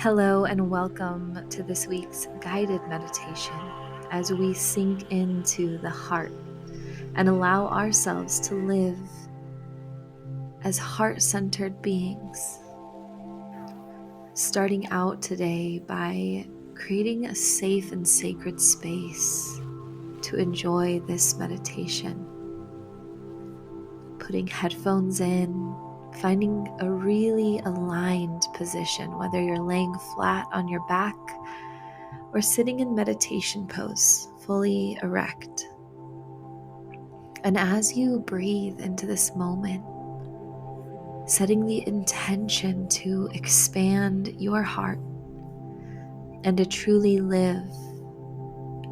Hello and welcome to this week's guided meditation as we sink into the heart and allow ourselves to live as heart-centered beings. Starting out today by creating a safe and sacred space to enjoy this meditation. Putting headphones in, finding a really aligned position, whether you're laying flat on your back or sitting in meditation pose, fully erect. And as you breathe into this moment, setting the intention to expand your heart and to truly live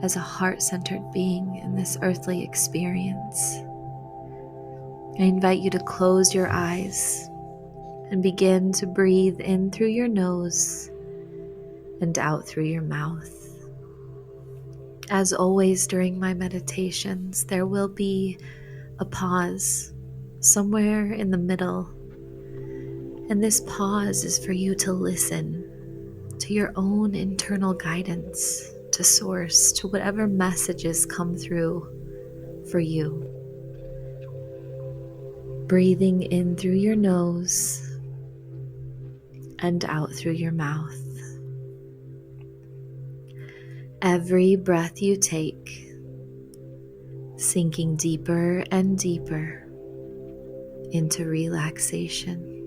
as a heart-centered being in this earthly experience, I invite you to close your eyes and begin to breathe in through your nose and out through your mouth. As always during my meditations, there will be a pause somewhere in the middle, and this pause is for you to listen to your own internal guidance, to source, to whatever messages come through for you. Breathing in through your nose and out through your mouth. Every breath you take, sinking deeper and deeper into relaxation.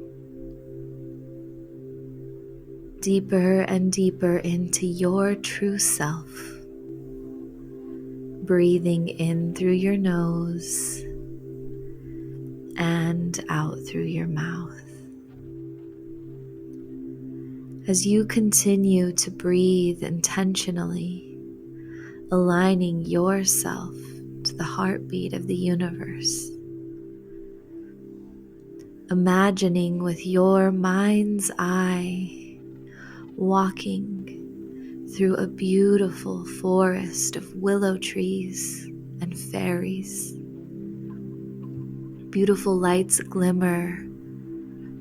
Deeper and deeper into your true self. Breathing in through your nose and out through your mouth. As you continue to breathe intentionally, aligning yourself to the heartbeat of the universe, imagining with your mind's eye walking through a beautiful forest of willow trees and fairies. Beautiful lights glimmer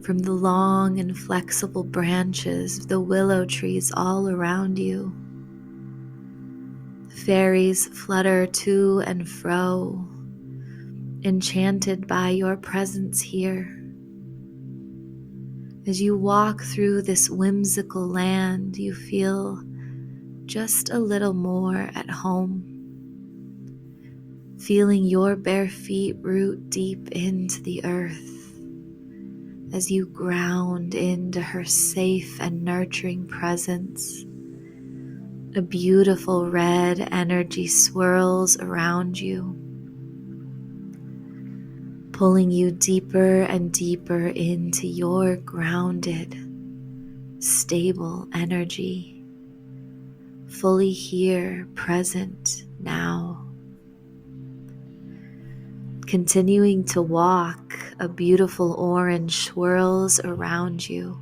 from the long and flexible branches of the willow trees all around you. Fairies flutter to and fro, enchanted by your presence here. As you walk through this whimsical land, you feel just a little more at home, feeling your bare feet root deep into the earth as you ground into her safe and nurturing presence. A beautiful red energy swirls around you, pulling you deeper and deeper into your grounded, stable energy, fully here, present now. Continuing to walk, a beautiful orange swirls around you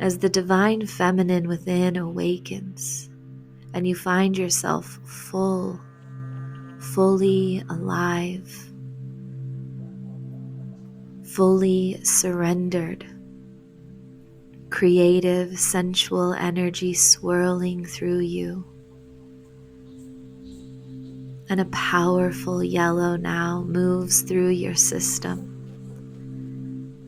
as the divine feminine within awakens and you find yourself fully alive, fully surrendered, creative, sensual energy swirling through you. And a powerful yellow now moves through your system,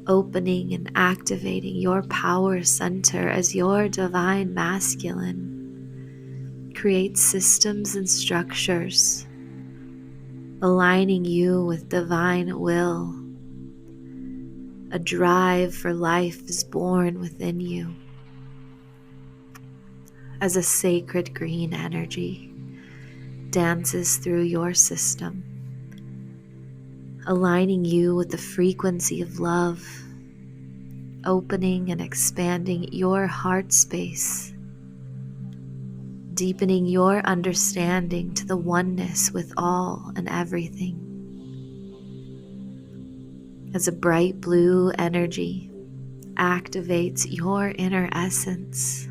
opening and activating your power center as your divine masculine creates systems and structures, aligning you with divine will. A drive for life is born within you as a sacred green energy dances through your system, aligning you with the frequency of love, opening and expanding your heart space, deepening your understanding to the oneness with all and everything. As a bright blue energy activates your inner essence,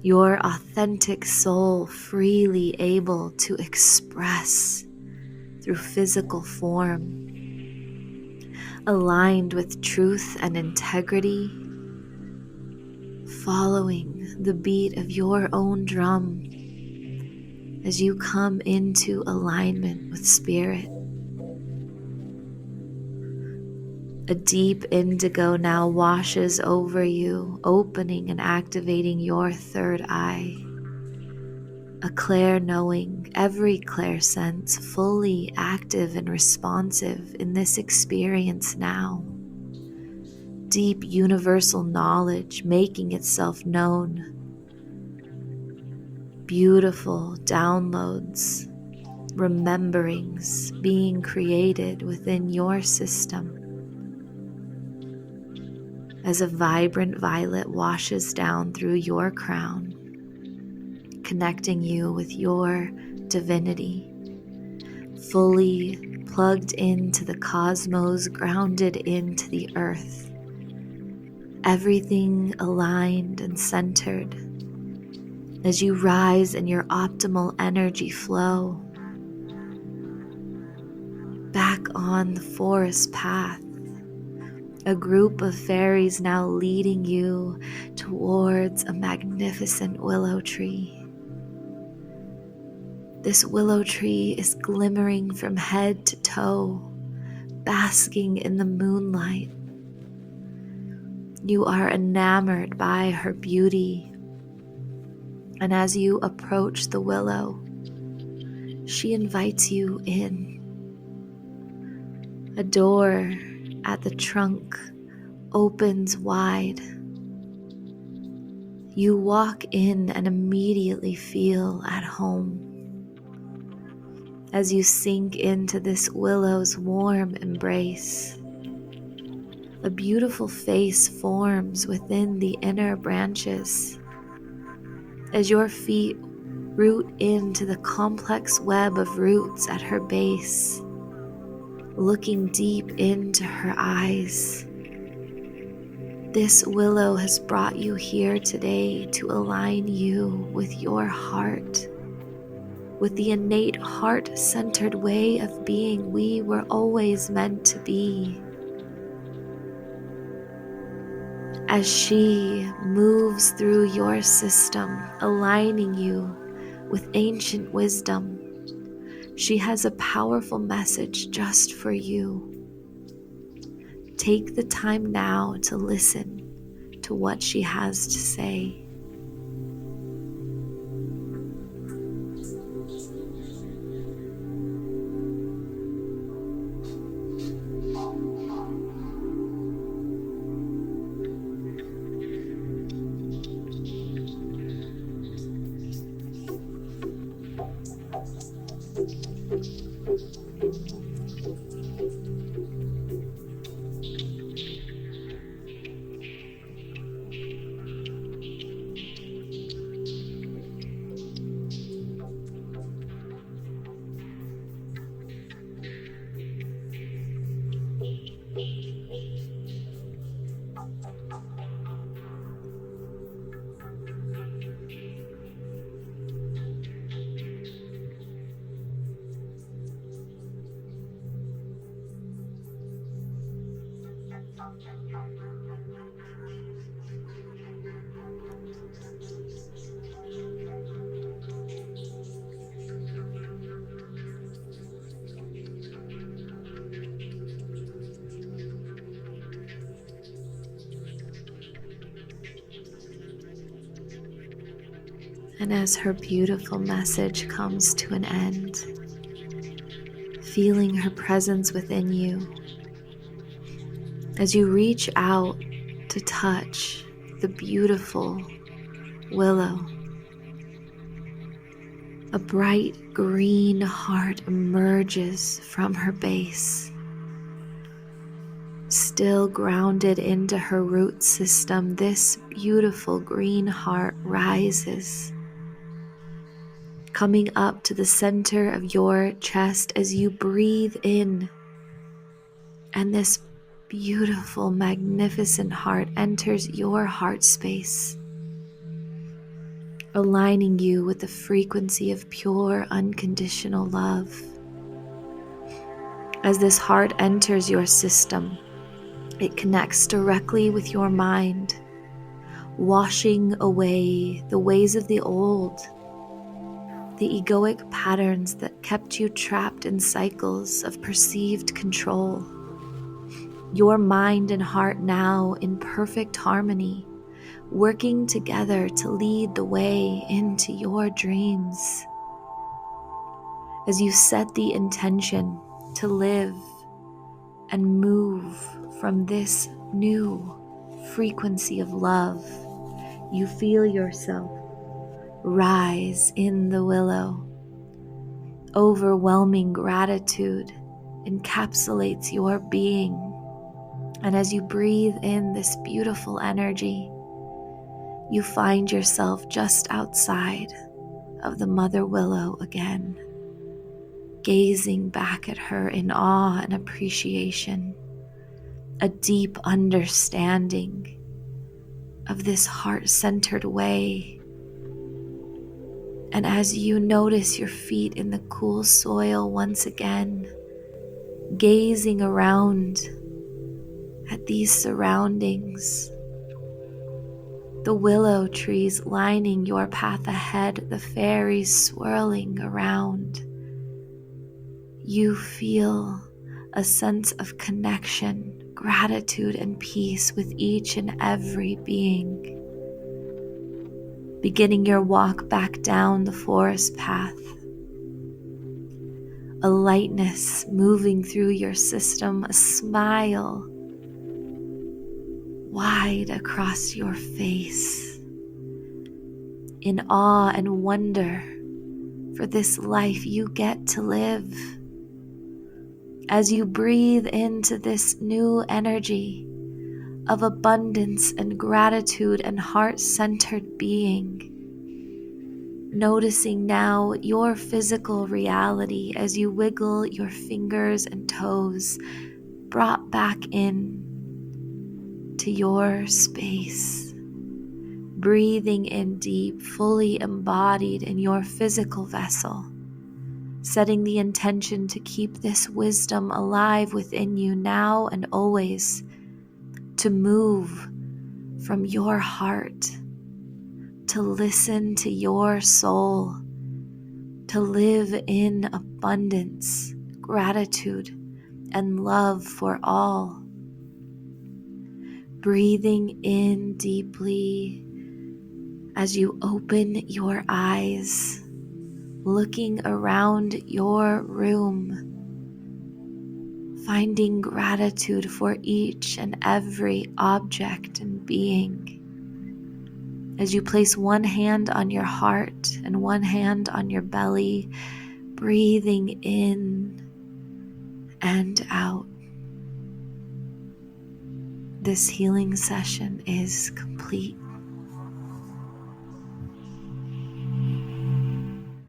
your authentic soul freely able to express through physical form, aligned with truth and integrity, following the beat of your own drum as you come into alignment with spirit. A deep indigo now washes over you, opening and activating your third eye. A clair knowing, every clair sense fully active and responsive in this experience now. Deep universal knowledge making itself known. Beautiful downloads, rememberings being created within your system. As a vibrant violet washes down through your crown, connecting you with your divinity, fully plugged into the cosmos, grounded into the earth, everything aligned and centered. As you rise in your optimal energy flow, back on the forest path, a group of fairies now leading you towards a magnificent willow tree. This willow tree is glimmering from head to toe, basking in the moonlight. You are enamored by her beauty, and as you approach the willow, she invites you in. A door at the trunk opens wide. You walk in and immediately feel at home. As you sink into this willow's warm embrace, a beautiful face forms within the inner branches. As your feet root into the complex web of roots at her base, looking deep into her eyes. This willow has brought you here today to align you with your heart, with the innate heart-centered way of being we were always meant to be. As she moves through your system, aligning you with ancient wisdom, she has a powerful message just for you. Take the time now to listen to what she has to say. And as her beautiful message comes to an end, feeling her presence within you, as you reach out to touch the beautiful willow, a bright green heart emerges from her base. Still grounded into her root system, this beautiful green heart rises, coming up to the center of your chest as you breathe in, and this beautiful, magnificent heart enters your heart space, aligning you with the frequency of pure, unconditional love. As this heart enters your system, it connects directly with your mind, washing away the ways of the old, the egoic patterns that kept you trapped in cycles of perceived control. Your mind and heart now in perfect harmony, working together to lead the way into your dreams. As you set the intention to live and move from this new frequency of love, you feel yourself rise in the willow. Overwhelming gratitude encapsulates your being. And as you breathe in this beautiful energy, you find yourself just outside of the mother willow again, gazing back at her in awe and appreciation, a deep understanding of this heart-centered way. And as you notice your feet in the cool soil once again, gazing around at these surroundings, the willow trees lining your path ahead, the fairies swirling around, you feel a sense of connection, gratitude, and peace with each and every being. Beginning your walk back down the forest path, a lightness moving through your system, a smile wide across your face, in awe and wonder for this life you get to live. As you breathe into this new energy of abundance and gratitude and heart-centered being, noticing now your physical reality as you wiggle your fingers and toes, brought back in to your space, breathing in deep, fully embodied in your physical vessel, setting the intention to keep this wisdom alive within you now and always, to move from your heart, to listen to your soul, to live in abundance, gratitude, and love for all. Breathing in deeply as you open your eyes, looking around your room, finding gratitude for each and every object and being. As you place one hand on your heart and one hand on your belly, breathing in and out. This healing session is complete.